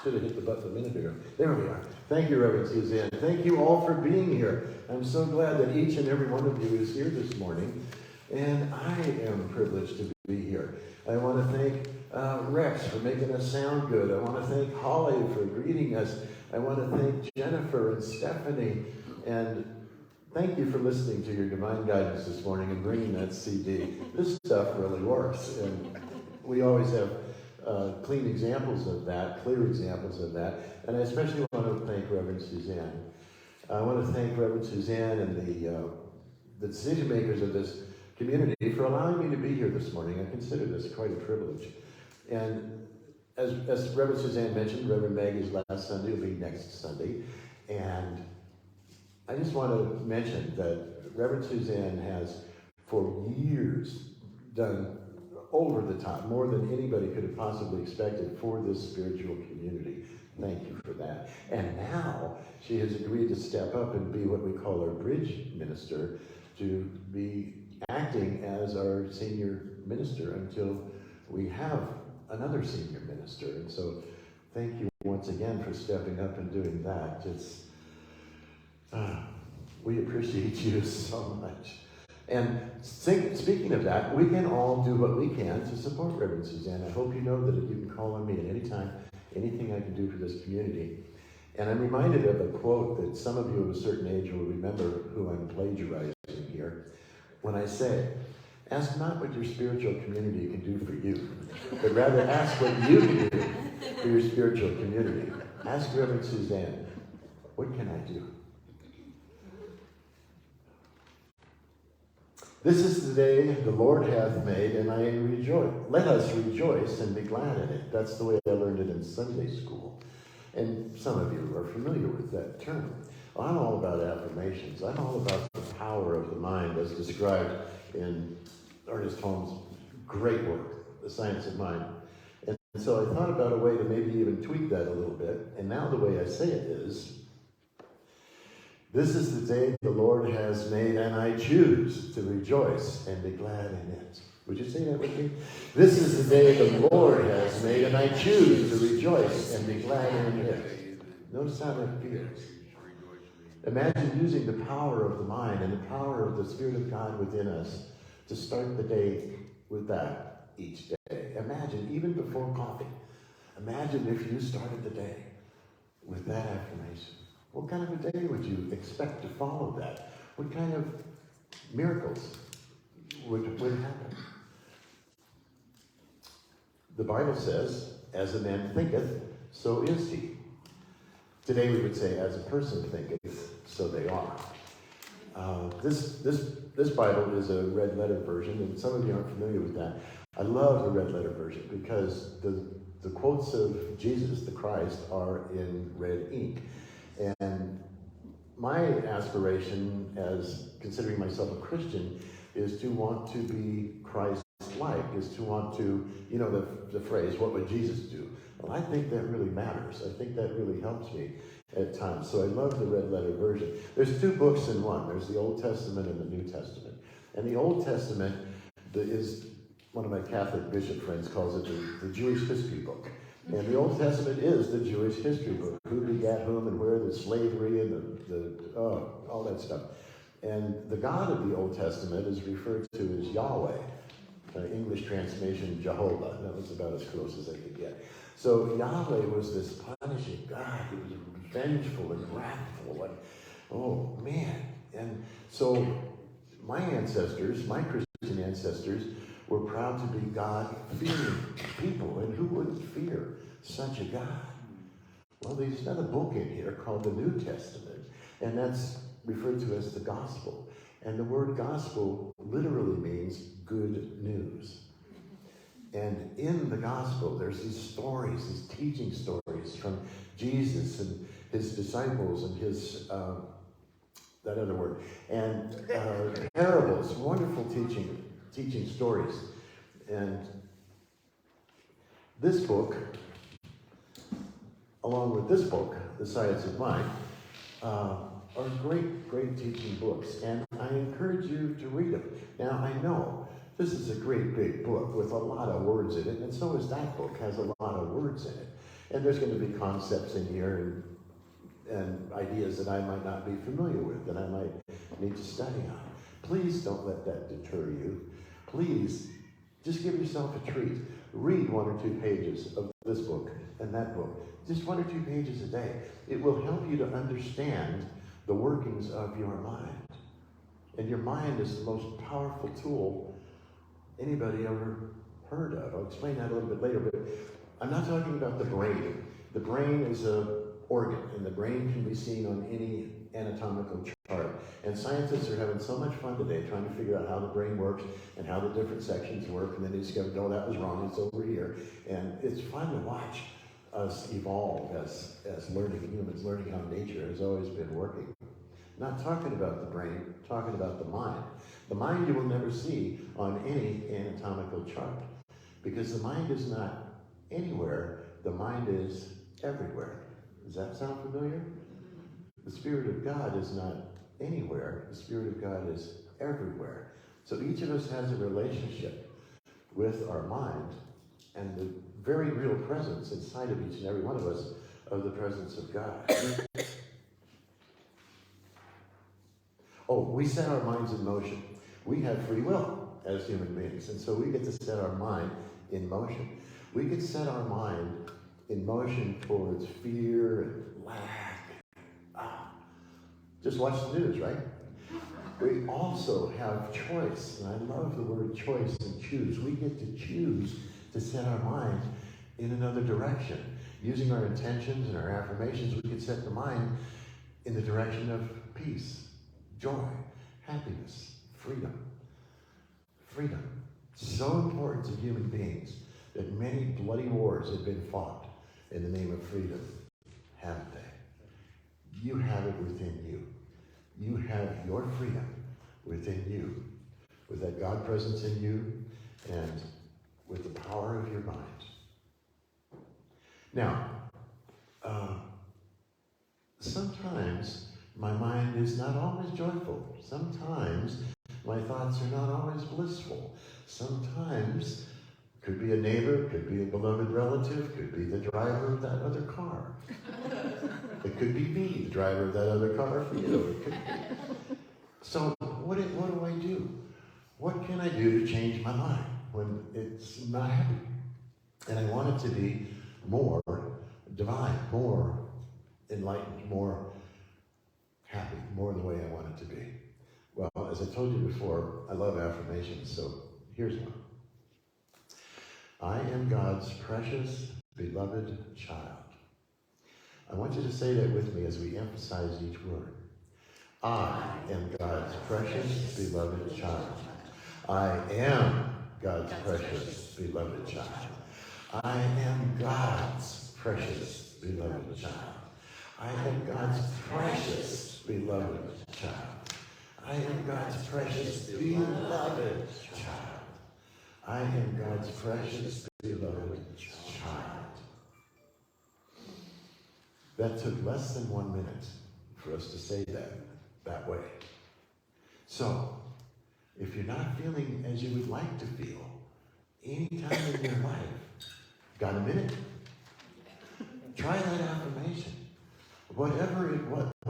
Should have hit the button a minute ago. There we are. Thank you, Reverend Suzanne. Thank you all for being here. I'm so glad that each and every one of you is here this morning. And I am privileged to be here. I want to thank Rex for making us sound good. I want to thank Holly for greeting us. I want to thank Jennifer and Stephanie. And thank you for listening to your divine guidance this morning and bringing that CD. This stuff really works. And we always have clean examples of that, clear examples of that. And I especially want to thank Reverend Suzanne. I want to thank Reverend Suzanne and the decision makers of this community for allowing me to be here this morning. I consider this quite a privilege. And as Reverend Suzanne mentioned, Reverend Maggie's last Sunday will be next Sunday. And I just want to mention that Reverend Suzanne has for years done over the top, more than anybody could have possibly expected for this spiritual community. Thank you for that. And now she has agreed to step up and be what we call our bridge minister, to be acting as our senior minister until we have another senior minister. And so thank you once again for stepping up and doing that. It's we appreciate you so much. And speaking of that, we can all do what we can to support Reverend Suzanne. I hope you know that you can call on me at any time, anything I can do for this community. And I'm reminded of a quote that some of you of a certain age will remember who I'm plagiarizing here, when I say, ask not what your spiritual community can do for you, but rather ask what you can do for your spiritual community. Ask Reverend Suzanne, what can I do? This is the day the Lord hath made, and I rejoice. Let us rejoice and be glad in it. That's the way I learned it in Sunday school. And some of you are familiar with that term. Well, I'm all about affirmations. I'm all about the power of the mind as described in Ernest Holmes' great work, The Science of Mind. And so I thought about a way to maybe even tweak that a little bit. And now the way I say it is, this is the day the Lord has made, and I choose to rejoice and be glad in it. Would you say that with me? This is the day the Lord has made, and I choose to rejoice and be glad in it. Notice how that feels. Imagine using the power of the mind and the power of the Spirit of God within us to start the day with that each day. Imagine, even before coffee, imagine if you started the day with that affirmation. What kind of a day would you expect to follow that? What kind of miracles would happen? The Bible says, as a man thinketh, so is he. Today we would say, as a person thinketh, so they are. This Bible is a red letter version, and some of you aren't familiar with that. I love the red letter version because the quotes of Jesus, the Christ, are in red ink. And my aspiration, as considering myself a Christian, is to want to be Christ-like, is to want to, you know, the phrase, what would Jesus do? Well, I think that really matters. I think that really helps me at times. So I love the red letter version. There's two books in one. There's the Old Testament and the New Testament. And the Old Testament is, one of my Catholic bishop friends calls it the Jewish history book. And the Old Testament is the Jewish history book. Who begat whom and where, the slavery and all that stuff. And the God of the Old Testament is referred to as Yahweh. English translation, Jehovah. That was about as close as I could get. So Yahweh was this punishing God. He was vengeful and wrathful. And, oh, man. And so my ancestors, my Christian ancestors, were proud to be God-fearing people. And who wouldn't fear such a God? Well, there's another book in here called the New Testament, and that's referred to as the gospel. And the word gospel literally means good news. And in the gospel, there's these stories, these teaching stories from Jesus and his disciples and his, that other word, and parables, wonderful teaching stories. And this book, along with this book, The Science of Mind, are great teaching books, and I encourage you to read them. Now, I know this is a great big book with a lot of words in it, and so is that book, has a lot of words in it. And there's going to be concepts in here and ideas that I might not be familiar with, that I might need to study on. Please don't let that deter you. Please, just give yourself a treat. Read 1 or 2 pages of this book and that book. Just 1 or 2 pages a day. It will help you to understand the workings of your mind. And your mind is the most powerful tool anybody ever heard of. I'll explain that a little bit later, but I'm not talking about the brain. The brain is an organ, and the brain can be seen on any anatomical chart. And scientists are having so much fun today trying to figure out how the brain works and how the different sections work, and then they discovered, oh, that was wrong, it's over here. And it's fun to watch us evolve as learning humans, learning how nature has always been working. Not talking about the brain, talking about the mind. The mind you will never see on any anatomical chart, because the mind is not anywhere, the mind is everywhere. Does that sound familiar? The Spirit of God is not anywhere, the Spirit of God is everywhere. So each of us has a relationship with our mind and the very real presence inside of each and every one of us of the presence of God. Oh, we set our minds in motion. We have free will as human beings, and so we get to set our mind in motion. We can set our mind in motion towards fear and lack. Just watch the news, right? We also have choice, and I love the word choice and choose. We get to choose to set our mind in another direction. Using our intentions and our affirmations, we can set the mind in the direction of peace, joy, happiness, freedom. Freedom. So important to human beings that many bloody wars have been fought in the name of freedom, haven't they? You have it within you. You have your freedom within you, with that God presence in you and with the power of your mind. Now, sometimes my mind is not always joyful. Sometimes my thoughts are not always blissful. Sometimes could be a neighbor, could be a beloved relative, could be the driver of that other car. It could be me, the driver of that other car for you. It could be. So what do I do? What can I do to change my mind when it's not happy? And I want it to be more divine, more enlightened, more happy, more the way I want it to be. Well, as I told you before, I love affirmations, so here's one. I am God's precious, beloved child. I want you to say that with me as we emphasize each word. I am God's precious, beloved child. I am God's precious, beloved child. I am God's precious, beloved child. I am God's precious, beloved child. I am God's precious, beloved child. I am God's precious, beloved child. That took less than 1 minute for us to say that way. So, if you're not feeling as you would like to feel any time in your life, got a minute? Try that affirmation. What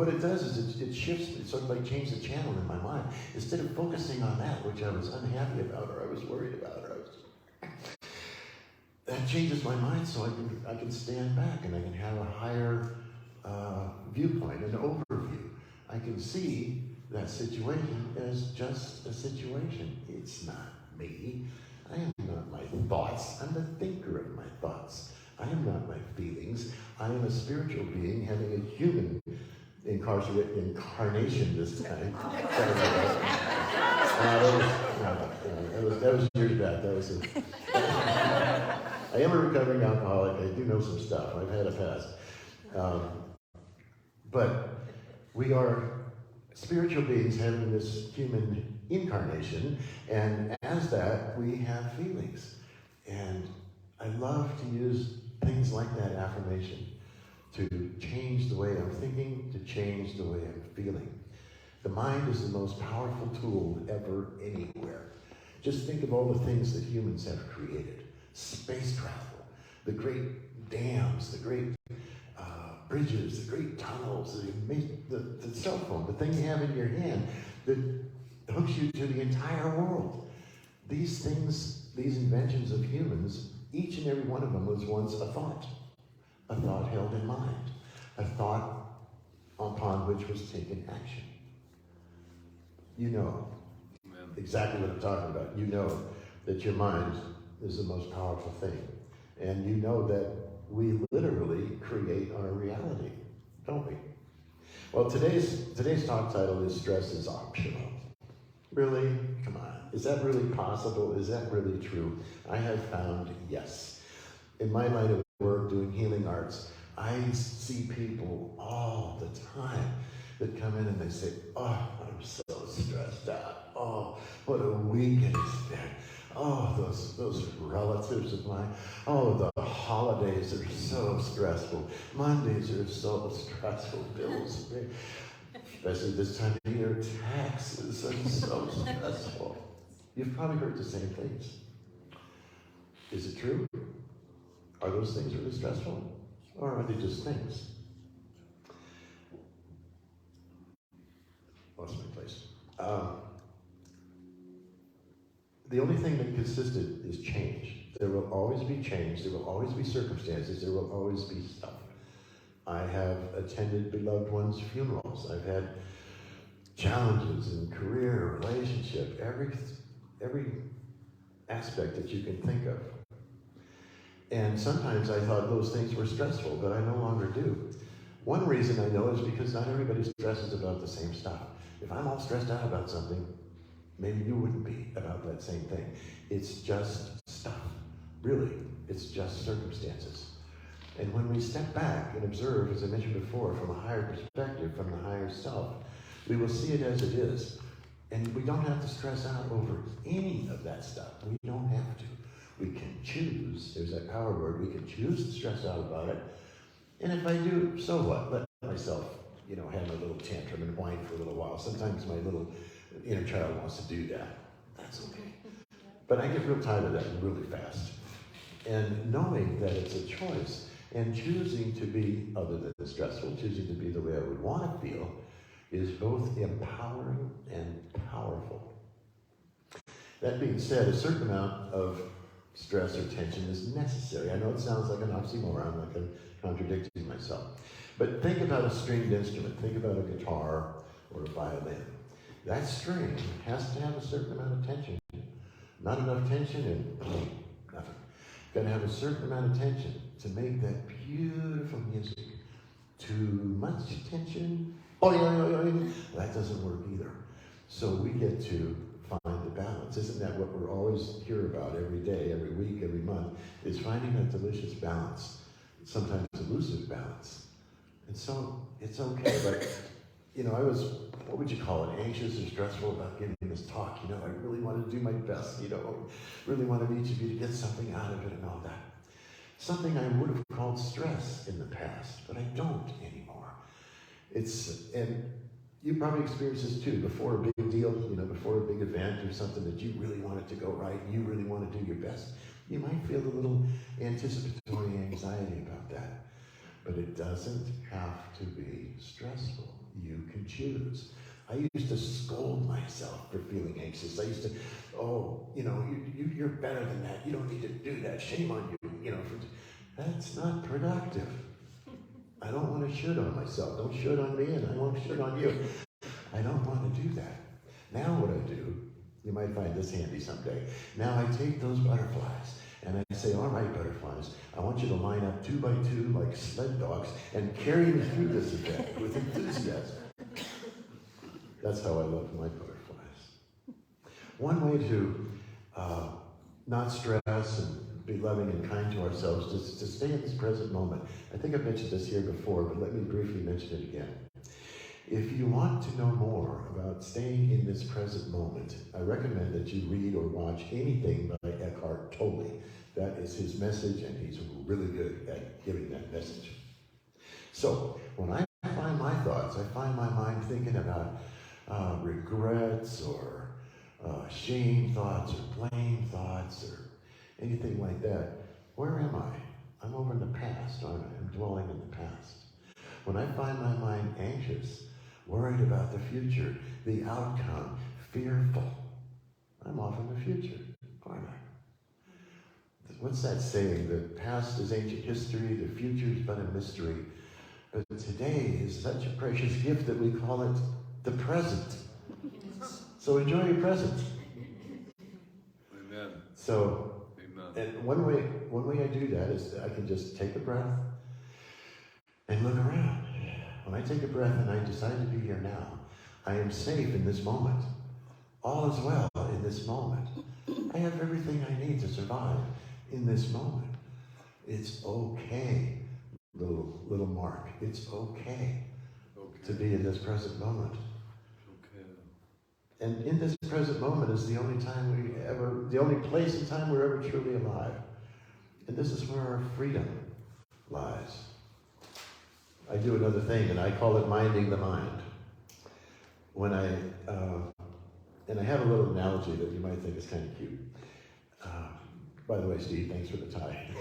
it does is it shifts, it sort of like changes the channel in my mind. Instead of focusing on that which I was unhappy about, or I was worried about, that changes my mind so I can stand back and I can have a higher viewpoint, an overview. I can see that situation as just a situation. It's not me. I am not my thoughts. I'm the thinker of my thoughts. I am not my feelings. I am a spiritual being having a human incarnation this time. That was years back. I am a recovering alcoholic. I do know some stuff. I've had a past. But we are spiritual beings having this human incarnation, and as that, we have feelings. And I love to use things like that affirmation to change the way I'm thinking, to change the way I'm feeling. The mind is the most powerful tool ever, anywhere. Just think of all the things that humans have created. Space travel, the great dams, the great bridges, the great tunnels, the cell phone, the thing you have in your hand that hooks you to the entire world. These things, these inventions of humans, each and every one of them was once a thought held in mind, a thought upon which was taken action. You know exactly what I'm talking about. You know that your mind is the most powerful thing. And you know that we literally create our reality, don't we? Well, today's talk title is Stress is Optional. Really? Come on. Is that really possible? Is that really true? I have found yes. In my line of work doing healing arts, I see people all the time that come in and they say, oh, I'm so stressed out. Oh, what a week it has been. Oh, those relatives of mine. Oh, the holidays are so stressful. Mondays are so stressful. Bills, especially this time of year, taxes are so stressful. You've probably heard the same things. Is it true? Are those things really stressful? Or are they just things? Lost my place. The only thing that consistent is change. There will always be change. There will always be circumstances. There will always be stuff. I have attended beloved ones' funerals. I've had challenges in career, relationship, every aspect that you can think of. And sometimes I thought those things were stressful, but I no longer do. One reason I know is because not everybody stresses about the same stuff. If I'm all stressed out about something, maybe you wouldn't be about that same thing. It's just stuff. Really, it's just circumstances. And when we step back and observe, as I mentioned before, from a higher perspective, from the higher self, we will see it as it is. And we don't have to stress out over any of that stuff. We don't have to. We can choose, there's that power word, we can choose to stress out about it. And if I do, so what? Let myself, have a little tantrum and whine for a little while. Sometimes my little inner child wants to do that. That's okay. But I get real tired of that really fast. And knowing that it's a choice and choosing to be, other than stressful, choosing to be the way I would want to feel, is both empowering and powerful. That being said, a certain amount of stress or tension is necessary. I know it sounds like an oxymoron, like I'm contradicting myself. But think about a stringed instrument. Think about a guitar or a violin. That string has to have a certain amount of tension. Not enough tension and nothing. Got to have a certain amount of tension to make that beautiful music. Too much tension, that doesn't work either. So we get to find the balance. Isn't that what we're always hear about every day, every week, every month, is finding that delicious balance, sometimes elusive balance. And so it's okay, but I was, what would you call it, anxious or stressful about giving this talk. I really want to do my best, really wanted each of you to get something out of it and all that. Something I would have called stress in the past, but I don't anymore. And you probably experienced this too, before a big deal, before a big event or something that you really wanted to go right, you really want to do your best. You might feel a little anticipatory anxiety about that. But it doesn't have to be stressful. You can choose. I used to scold myself for feeling anxious. I used to, you're better than that. You don't need to do that. Shame on you. That's not productive. I don't want to should on myself. Don't should on me, and I won't should on you. I don't want to do that. Now what I do, you might find this handy someday. Now I take those butterflies, and I say, all right, butterflies, I want you to line up 2 by 2 like sled dogs and carry me through this event with enthusiasm. That's how I love my butterflies. One way to not stress and be loving and kind to ourselves is to stay in this present moment. I think I've mentioned this here before, but let me briefly mention it again. If you want to know more about staying in this present moment, I recommend that you read or watch anything by Eckhart Tolle. That is his message, and he's really good at giving that message. So, when I find my thoughts, I find my mind thinking about regrets or shame thoughts or blame thoughts or anything like that. Where am I? I'm over in the past, aren't I? I'm dwelling in the past. When I find my mind anxious, worried about the future, the outcome, fearful, I'm off in the future, aren't I? What's that saying? The past is ancient history, the future is but a mystery. But today is such a precious gift that we call it the present. So enjoy your present. Amen. So, Amen. and one way I do that is I can just take a breath and look around. When I take a breath and I decide to be here now, I am safe in this moment. All is well in this moment. I have everything I need to survive in this moment. It's okay, little Mark. It's okay to be in this present moment. Okay. And in this present moment is the only place and time we're ever truly alive. And this is where our freedom lies. I do another thing, and I call it minding the mind. When and I have a little analogy that you might think is kind of cute. By the way, Steve, thanks for the tie.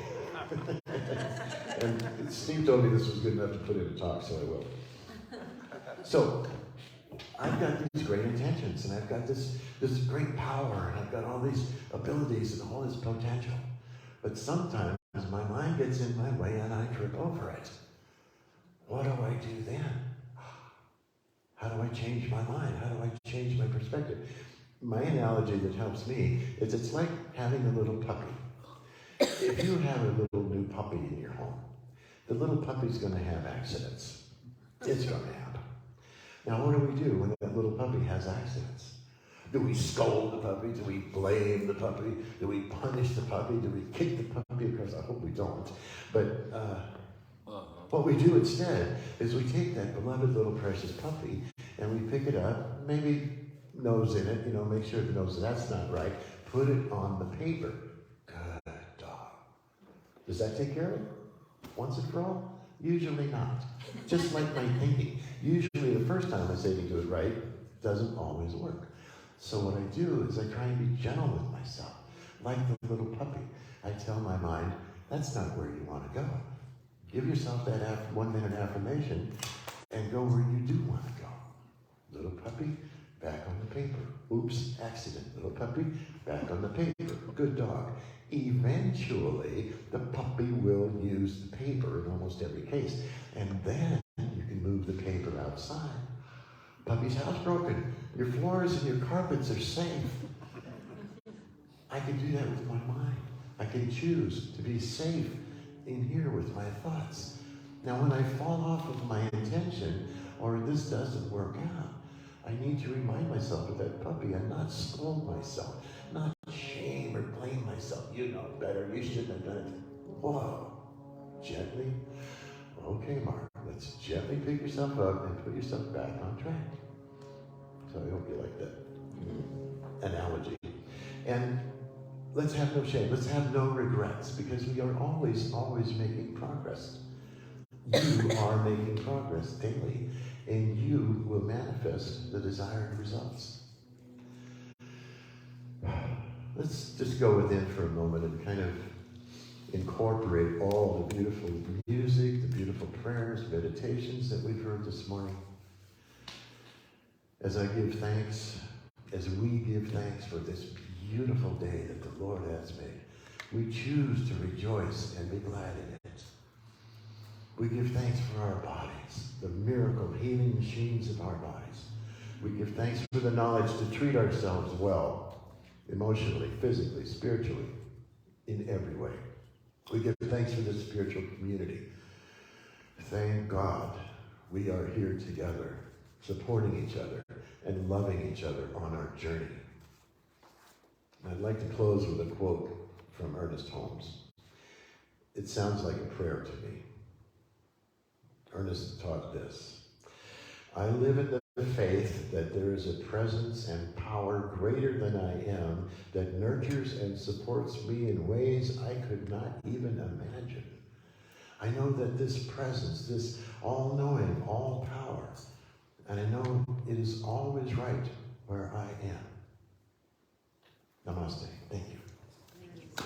And Steve told me this was good enough to put in a talk, so I will. So, I've got these great intentions, and I've got this great power, and I've got all these abilities and all this potential. But sometimes my mind gets in my way and I trip over it. What do I do then? How do I change my mind? How do I change my perspective? My analogy that helps me is it's like having a little puppy. If you have a little new puppy in your home, the little puppy's going to have accidents. It's going to happen. Now, what do we do when that little puppy has accidents? Do we scold the puppy? Do we blame the puppy? Do we punish the puppy? Do we kick the puppy? Of course, I hope we don't. But what we do instead is we take that beloved little precious puppy and we pick it up, maybe nose in it, make sure the nose, that's not right. Put it on the paper. Good dog. Does that take care of it? Once and for all? Usually not. Just like my thinking. Usually the first time I say to do it right, doesn't always work. So what I do is I try and be gentle with myself, like the little puppy. I tell my mind, that's not where you want to go. Give yourself that 1 minute affirmation and go where you do want to go. Little puppy, back on the paper. Oops, accident. Little puppy, back on the paper. Good dog. Eventually, the puppy will use the paper in almost every case. And then you can move the paper outside. Puppy's housebroken. Your floors and your carpets are safe. I can do that with my mind. I can choose to be safe in here with my thoughts. Now, when I fall off of my intention, or this doesn't work out, I need to remind myself of that puppy and not scold myself, not shame or blame myself. You know better. You shouldn't have done it. Whoa. Gently. Okay, Mark. Let's gently pick yourself up and put yourself back on track. So I hope you like that analogy. And let's have no shame. Let's have no regrets, because we are always making progress. You are making progress daily, and you will manifest the desired results. Let's just go within for a moment and kind of incorporate all the beautiful music, the beautiful prayers, meditations that we've heard this morning. As I give thanks, as we give thanks for this beautiful day that the Lord has made, we choose to rejoice and be glad in it. We give thanks for our bodies, the miracle healing machines of our bodies. We give thanks for the knowledge to treat ourselves well, emotionally, physically, spiritually, in every way. We give thanks for this spiritual community. Thank God we are here together, supporting each other and loving each other on our journey. And I'd like to close with a quote from Ernest Holmes. It sounds like a prayer to me. Ernest taught this: I live in the faith that there is a presence and power greater than I am that nurtures and supports me in ways I could not even imagine. I know that this presence, this all-knowing, all-power, and I know it is always right where I am. Namaste. Thank you.